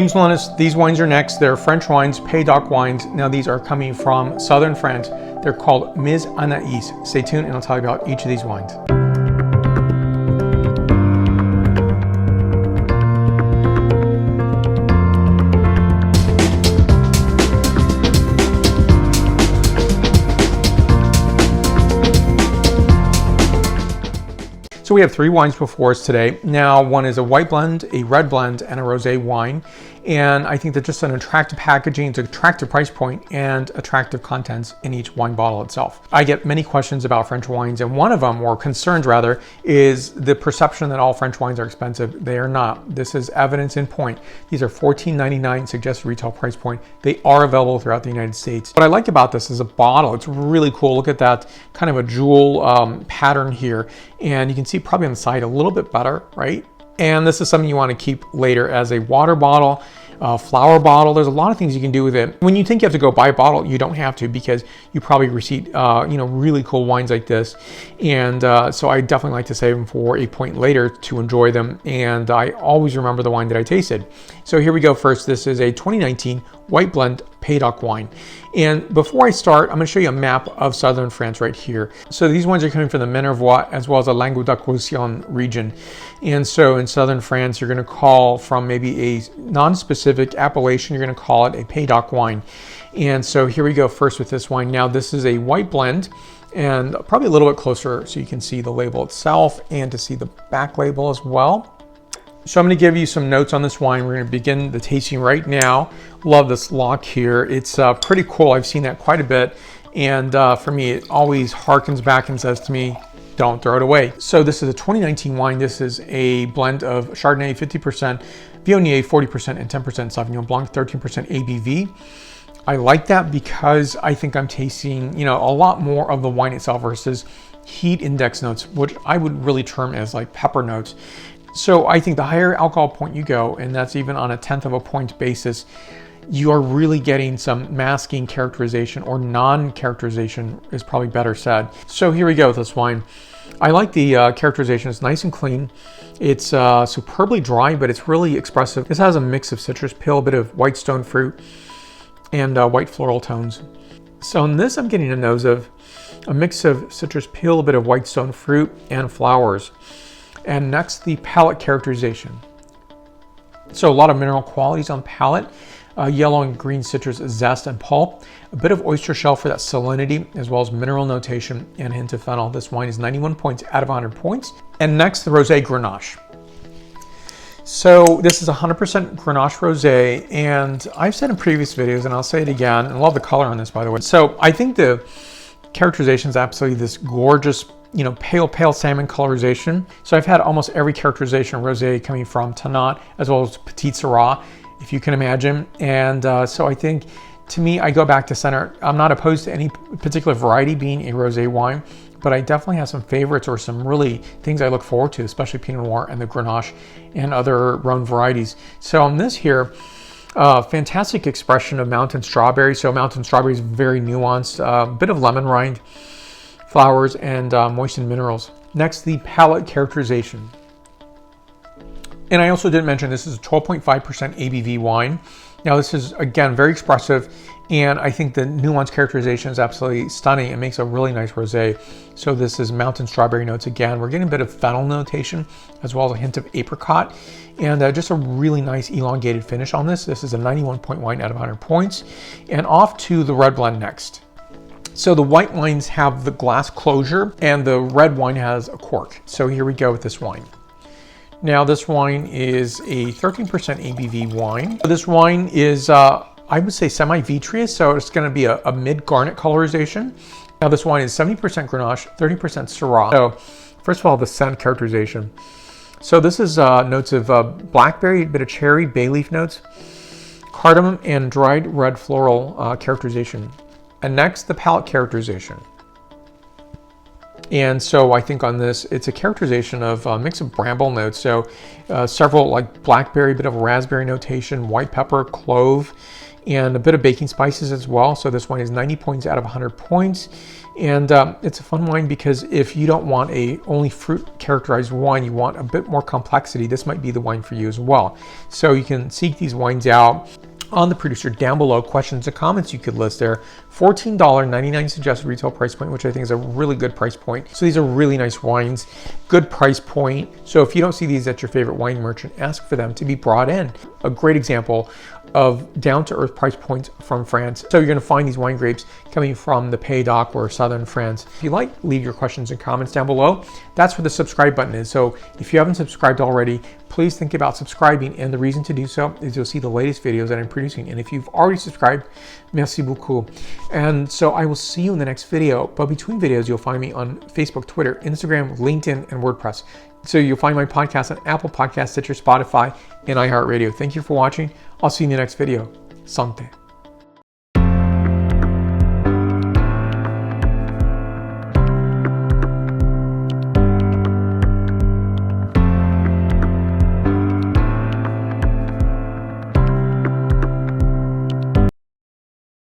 James Melanus, these wines are next. They're French wines, Pays d'Oc wines. Now these are coming from southern France. They're called Ms. Anaïs. Stay tuned and I'll tell you about each of these wines. So we have three wines before us today. Now, one is a white blend, a red blend, and a rosé wine. And I think that just an attractive packaging, it's an attractive price point, and attractive contents in each wine bottle itself. I get many questions about French wines, and one of them, or concerns rather, is the perception that all French wines are expensive. They are not. This is evidence in point. These are $14.99 suggested retail price point. They are available throughout the United States. What I like about this is a bottle. It's really cool. Look at that kind of a jewel pattern here. And you can see probably on the side a little bit better, right? And this is something you want to keep later as a water bottle, flower bottle. There's a lot of things you can do with it. When you think you have to go buy a bottle, you don't have to, because you probably receive really cool wines like this. And so I definitely like to save them for a point later to enjoy them. And I always remember the wine that I tasted. So here we go first. This is a 2019 white blend Pays d'Oc wine. And before I start, I'm going to show you a map of southern France right here. So these wines are coming from the Minervois as well as the Languedoc-Roussillon region. And so in southern France, you're going to call from maybe a non-specific appellation, you're going to call it a Pays d'Oc wine. And so here we go first with this wine. Now this is a white blend, and probably a little bit closer so you can see the label itself and to see the back label as well. So I'm going to give you some notes on this wine. We're going to begin the tasting right now. Love this lock here. It's pretty cool. I've seen that quite a bit. And for me, it always harkens back and says to me, don't throw it away. So this is a 2019 wine. This is a blend of Chardonnay 50%, Viognier 40%, and 10% Sauvignon Blanc, 13% ABV. I like that because I think I'm tasting, a lot more of the wine itself versus heat index notes, which I would really term as like pepper notes. So I think the higher alcohol point you go, and that's even on a 1/10 of a point basis, you are really getting some masking characterization, or non-characterization is probably better said. So here we go with this wine. I like the characterization. It's nice and clean. It's superbly dry, but it's really expressive. This has a mix of citrus peel, a bit of white stone fruit, and white floral tones. So in this, I'm getting a nose of a mix of citrus peel, a bit of white stone fruit, and flowers. And next, the palate characterization. So a lot of mineral qualities on palate, yellow and green citrus zest and pulp, a bit of oyster shell for that salinity, as well as mineral notation and a hint of fennel. This wine is 91 points out of 100 points. And next, the Rosé Grenache. So this is 100% Grenache Rosé, and I've said in previous videos, and I'll say it again, and I love the color on this, by the way. So I think the characterization is absolutely this gorgeous, pale salmon colorization. So I've had almost every characterization of rosé coming from Tannat as well as Petit Syrah, if you can imagine. And so I think, to me, I go back to center. I'm not opposed to any particular variety being a rosé wine, but I definitely have some favorites or some really things I look forward to, especially Pinot Noir and the Grenache and other Rhone varieties. So on this here, fantastic expression of mountain strawberry. So mountain strawberry is very nuanced, a bit of lemon rind, flowers, and moistened minerals. Next, the palate characterization. And I also didn't mention this is a 12.5% ABV wine. Now this is, again, very expressive, and I think the nuanced characterization is absolutely stunning. It makes a really nice rosé. So this is mountain strawberry notes again. We're getting a bit of fennel notation, as well as a hint of apricot, and just a really nice elongated finish on this. This is a 91 point wine out of 100 points. And off to the red blend next. So the white wines have the glass closure, and the red wine has a cork. So here we go with this wine. Now this wine is a 13% ABV wine. This wine is, I would say, semi-vitreous, so it's going to be a mid-garnet colorization. Now this wine is 70% Grenache, 30% Syrah. So first of all, the scent characterization. So this is notes of blackberry, a bit of cherry, bay leaf notes, cardamom, and dried red floral characterization. And next, the palate characterization. And so I think on this, it's a characterization of a mix of bramble notes. So several like blackberry, bit of raspberry notation, white pepper, clove, and a bit of baking spices as well. So this wine is 90 points out of 100 points. And it's a fun wine because if you don't want a only fruit characterized wine, you want a bit more complexity, this might be the wine for you as well. So you can seek these wines out on the producer down below. Questions and comments you could list there. $14.99 suggested retail price point, which I think is a really good price point. So these are really nice wines, good price point. So if you don't see these at your favorite wine merchant, ask for them to be brought in. A great example of down-to-earth price points from France. So you're going to find these wine grapes coming from the Pays d'Oc or southern France. If you like, leave your questions and comments down below. That's where the subscribe button is. So if you haven't subscribed already, please think about subscribing. And the reason to do so is you'll see the latest videos that I'm producing. And if you've already subscribed, merci beaucoup. And so I will see you in the next video. But between videos, you'll find me on Facebook, Twitter, Instagram, LinkedIn, and WordPress. So you'll find my podcast on Apple Podcasts, Stitcher, Spotify, and iHeartRadio. Thank you for watching. I'll see you in the next video. Santé.